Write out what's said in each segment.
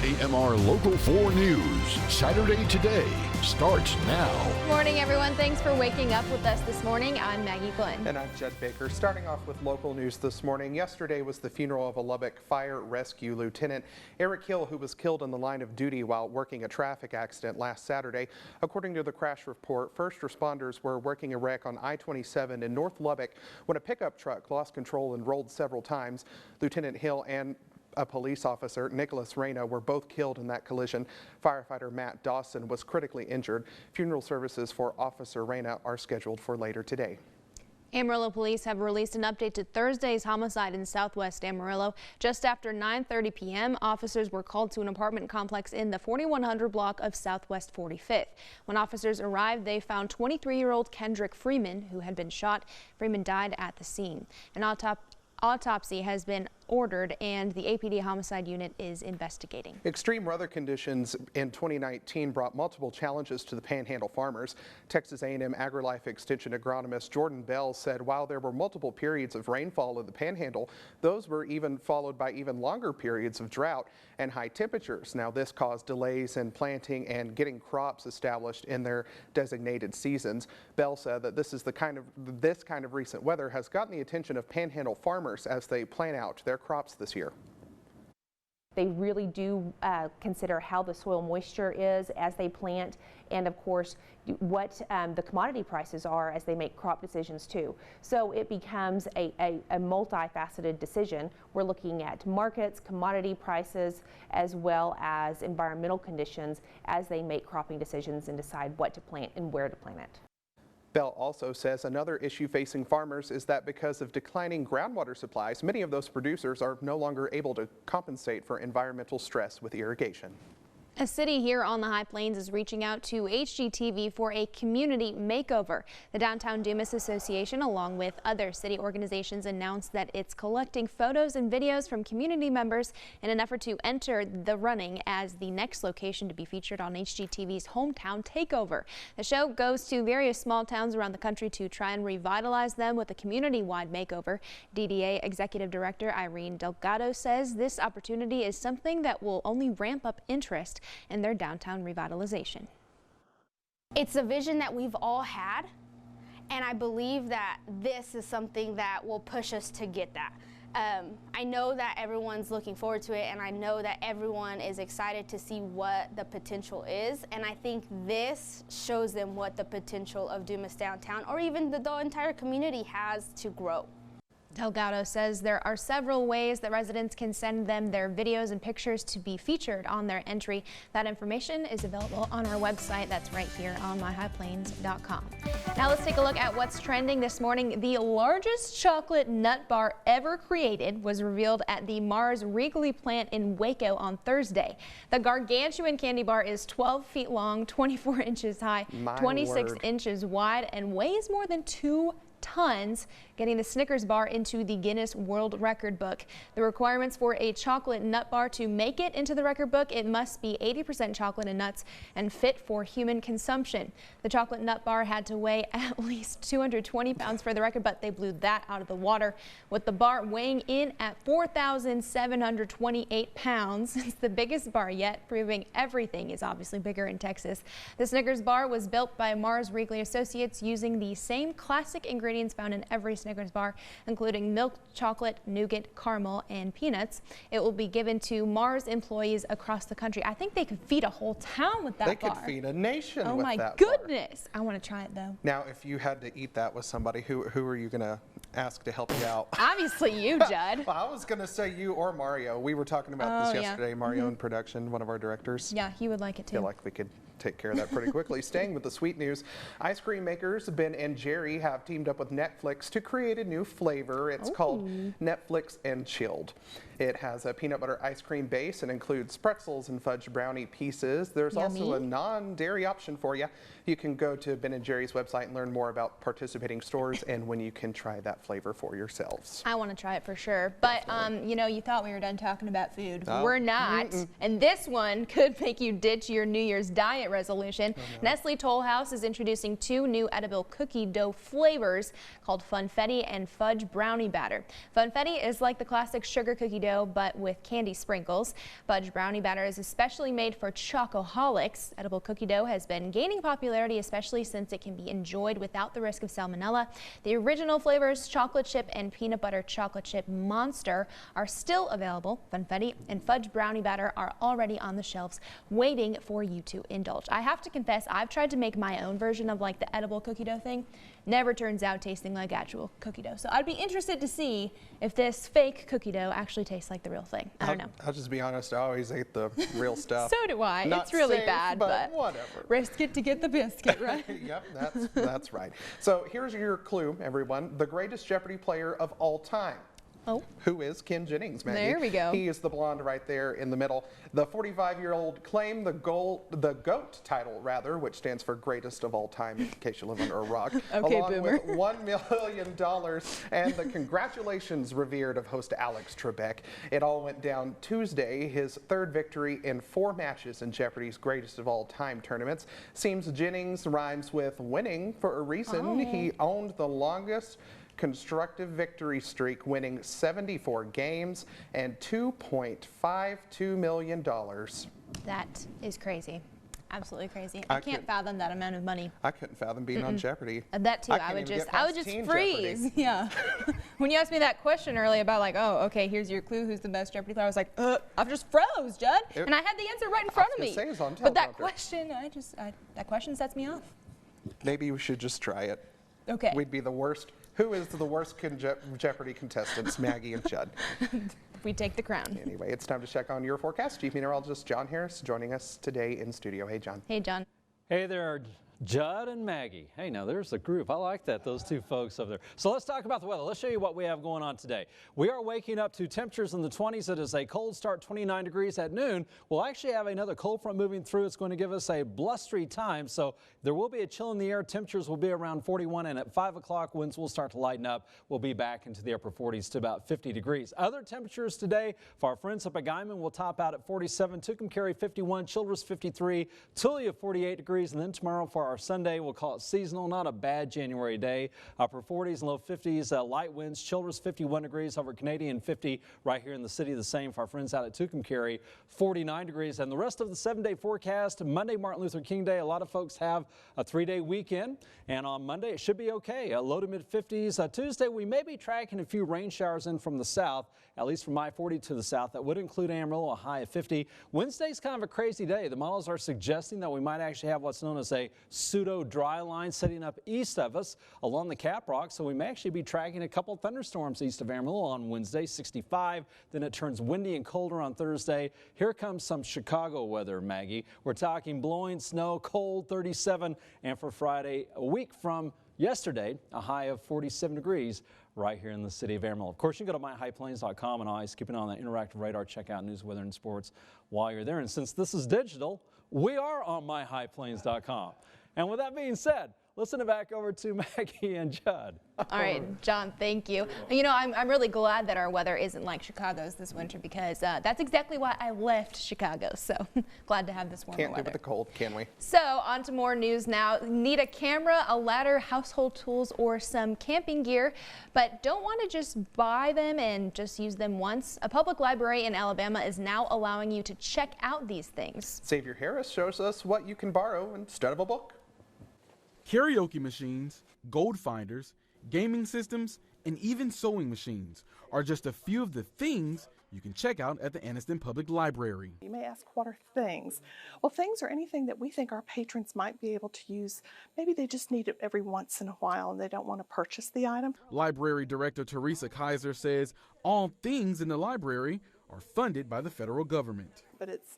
AMR Local 4 News, Saturday Today, starts now. Morning, everyone. Thanks for waking up with us this morning. I'm Maggie Glenn. And I'm Jed Baker. Starting off with local news this morning. Yesterday was the funeral of a Lubbock Fire Rescue Lieutenant Eric Hill, who was killed in the line of duty while working a traffic accident last Saturday. According to the crash report, first responders were working a wreck on I-27 in North Lubbock when a pickup truck lost control and rolled several times. Lieutenant Hill and a police officer, Nicholas Reyna, were both killed in that collision. Firefighter Matt Dawson was critically injured. Funeral services for Officer Reyna are scheduled for later today. Amarillo police have released an update to Thursday's homicide in southwest Amarillo. Just after 9:30 p.m., officers were called to an apartment complex in the 4100 block of Southwest 45th. When officers arrived, they found 23-year-old Kendrick Freeman, who had been shot. Freeman died at the scene. An autopsy has been ordered and the APD homicide unit is investigating. Extreme weather conditions in 2019 brought multiple challenges to the Panhandle farmers. Texas A&M AgriLife Extension agronomist Jordan Bell said while there were multiple periods of rainfall in the Panhandle, those were even followed by even longer periods of drought and high temperatures. Now this caused delays in planting and getting crops established in their designated seasons. Bell said that this kind of recent weather has gotten the attention of Panhandle farmers as they plan out their crops this year. They really do consider how the soil moisture is as they plant, and of course what the commodity prices are as they make crop decisions too. So it becomes a multifaceted decision. We're looking at markets, commodity prices, as well as environmental conditions as they make cropping decisions and decide what to plant and where to plant it. Bell also says another issue facing farmers is that because of declining groundwater supplies, many of those producers are no longer able to compensate for environmental stress with irrigation. A city here on the High Plains is reaching out to HGTV for a community makeover. The Downtown Dumas Association, along with other city organizations, announced that it's collecting photos and videos from community members in an effort to enter the running as the next location to be featured on HGTV's Hometown Takeover. The show goes to various small towns around the country to try and revitalize them with a community-wide makeover. DDA Executive Director Irene Delgado says this opportunity is something that will only ramp up interest in their downtown revitalization. It's a vision that we've all had, and I believe that this is something that will push us to get that. I know that everyone's looking forward to it, and I know that everyone is excited to see what the potential is, and I think this shows them what the potential of Dumas Downtown, or even the entire community, has to grow. Delgado says there are several ways that residents can send them their videos and pictures to be featured on their entry. That information is available on our website. That's right here on myhighplains.com. Now let's take a look at what's trending this morning. The largest chocolate nut bar ever created was revealed at the Mars Wrigley plant in Waco on Thursday. The gargantuan candy bar is 12 feet long, 24 inches high, 26 inches wide, and weighs more than 2 tons, getting the Snickers bar into the Guinness World Record book. The requirements for a chocolate nut bar to make it into the record book: it must be 80% chocolate and nuts and fit for human consumption. The chocolate nut bar had to weigh at least 220 pounds for the record, but they blew that out of the water, with the bar weighing in at 4,728 pounds. It's the biggest bar yet, proving everything is obviously bigger in Texas. The Snickers bar was built by Mars Wrigley Associates using the same classic ingredients found in every Snickers bar, including milk, chocolate, nougat, caramel, and peanuts. It will be given to Mars employees across the country. I think they could feed a whole town with that bar. They could feed a nation with that bar. Oh my goodness. I want to try it though. Now, if you had to eat that with somebody, who are you going to ask to help you out? Obviously you, Judd. Well, I was going to say you or Mario. We were talking about this yesterday. Mario in production, one of our directors. Yeah, he would like it too. I feel like we could take care of that pretty quickly. Staying with the sweet news, ice cream makers Ben and Jerry have teamed up with Netflix to create a new flavor. It's called Netflix and Chilled. It has a peanut butter ice cream base and includes pretzels and fudge brownie pieces. There's also a non-dairy option for you. You can go to Ben and Jerry's website and learn more about participating stores and when you can try that flavor for yourselves. I want to try it for sure. But, you know, you thought we were done talking about food. We're not. And this one could make you ditch your New Year's diet resolution. Nestle Toll House is introducing 2 new edible cookie dough flavors called Funfetti and Fudge Brownie Batter. Funfetti is like the classic sugar cookie dough dough, but with candy sprinkles. Fudge brownie batter is especially made for chocoholics. Edible cookie dough has been gaining popularity, especially since it can be enjoyed without the risk of salmonella. The original flavors, chocolate chip and peanut butter chocolate chip monster, are still available. Funfetti and fudge brownie batter are already on the shelves waiting for you to indulge. I have to confess, I've tried to make my own version of like the edible cookie dough thing. Never turns out tasting like actual cookie dough. So I'd be interested to see if this fake cookie dough actually tastes like the real thing. I don't know. I'll just be honest, I always ate the real stuff. So do I. Not it's really safe, bad, but whatever. Risk it to get the biscuit, right? Yep, that's right. So here's your clue, everyone. The greatest Jeopardy player of all time. Oh. Who is Ken Jennings, Maggie? There we go. He is the blonde right there in the middle. The 45-year-old claimed the GOAT title, rather, which stands for greatest of all time, in case you live under a rock, Okay, along boomer. with $1 million and the congratulations revered of host Alex Trebek. It all went down Tuesday, his third victory in 4 matches in Jeopardy's greatest of all time tournaments. Seems Jennings rhymes with winning for a reason. Oh. He owned the longest constructive victory streak, winning 74 games and $2.52 million. That is crazy. Absolutely crazy. I I can't fathom that amount of money. I couldn't fathom being on Jeopardy. That too. I I can't would even just get I would past just Teen freeze. Jeopardy. Yeah. When you asked me that question earlier about like, oh, okay, here's your clue, who's the best Jeopardy player, I was like, I just froze, Judd. And I had the answer right in front of I me. was gonna say it's on But that teleprompter. question, that question sets me off. Maybe we should just try it. Okay. We'd be the worst. Who is the worst Jeopardy contestants, Maggie and Judd? We take the crown. Anyway, it's time to check on your forecast. Chief Meteorologist John Harris joining us today in studio. Hey, John. Hey, John. Hey there, Judd and Maggie. Hey, now there's the group. I like that, those two folks over there. So let's talk about the weather. Let's show you what we have going on today. We are waking up to temperatures in the 20s. It is a cold start, 29 degrees at noon. We'll actually have another cold front moving through. It's going to give us a blustery time, so there will be a chill in the air. Temperatures will be around 41, and at 5 o'clock, winds will start to lighten up. We'll be back into the upper 40s to about 50 degrees. Other temperatures today for our friends up at Guyman will top out at 47, Tucumcari 51, Childress 53, Tulia 48 degrees, and then tomorrow for our Sunday, we'll call it seasonal, not a bad January day. Upper 40s and low 50s, light winds, Childress 51 degrees over Canadian 50 right here in the city. The same for our friends out at Tucumcari, 49 degrees. And the rest of the 7-day forecast, Monday, Martin Luther King Day. A lot of folks have a 3-day weekend, and on Monday it should be okay. Low to mid 50s. Tuesday we may be tracking a few rain showers in from the south, at least from I-40 to the south. That would include Amarillo, a high of 50. Wednesday's kind of a crazy day. The models are suggesting that we might actually have what's known as a pseudo dry line setting up east of us along the Caprock, so we may actually be tracking a couple thunderstorms east of Amarillo on Wednesday, 65. Then it turns windy and colder on Thursday. Here comes some Chicago weather, Maggie. We're talking blowing snow, cold, 37, and for Friday, a week from yesterday, a high of 47 degrees right here in the city of Amarillo. Of course, you can go to myhighplains.com and always keep an eye on that interactive radar. Check out news, weather, and sports while you're there. And since this is digital, we are on myhighplains.com. And with that being said, listen back over to Maggie and Judd. All right, John, thank you. You know, I'm really glad that our weather isn't like Chicago's this winter because that's exactly why I left Chicago. So glad to have this warmer Can't weather. do with the cold, can we? So on to more news now. Need a camera, a ladder, household tools, or some camping gear, but don't want to just buy them and just use them once? A public library in Alabama is now allowing you to check out these things. Xavier Harris shows us what you can borrow instead of a book. Karaoke machines, gold finders, gaming systems, and even sewing machines are just a few of the things you can check out at the Anniston Public Library. You may ask, what are things? Well, things are anything that we think our patrons might be able to use. Maybe they just need it every once in a while and they don't want to purchase the item. Library Director Teresa Kaiser says all things in the library are funded by the federal government. But it's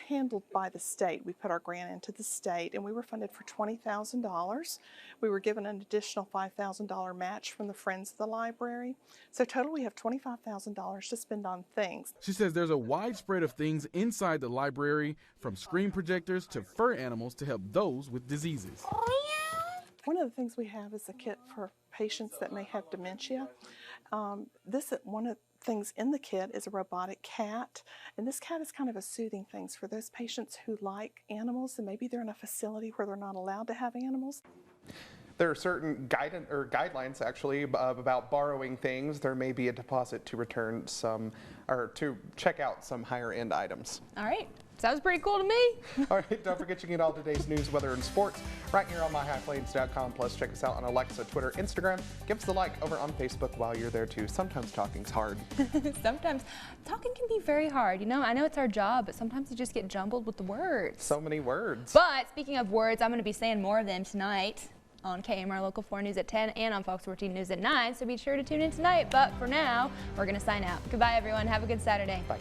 handled by the state. We put our grant into the state and we were funded for $20,000. We were given an additional $5,000 match from the Friends of the Library. So total we have $25,000 to spend on things. She says there's a wide spread of things inside the library, from screen projectors to fur animals to help those with diseases. One of the things we have is a kit for patients that may have dementia. One of the things in the kit is a robotic cat, and this cat is kind of a soothing thing for those patients who like animals and maybe they're in a facility where they're not allowed to have animals. There are certain guidelines actually about borrowing things. There may be a deposit to return some or to check out some higher end items. All right. Sounds pretty cool to me. All right, don't forget you can get all today's news, weather, and sports right here on myhighplains.com. Plus, check us out on Alexa, Twitter, Instagram. Give us a like over on Facebook while you're there, too. Sometimes talking's hard. Sometimes talking can be very hard. You know, I know it's our job, but sometimes you just get jumbled with the words. So many words. But speaking of words, I'm going to be saying more of them tonight on KMR Local 4 News at 10 and on Fox 14 News at 9. So be sure to tune in tonight. But for now, we're going to sign out. Goodbye, everyone. Have a good Saturday. Bye.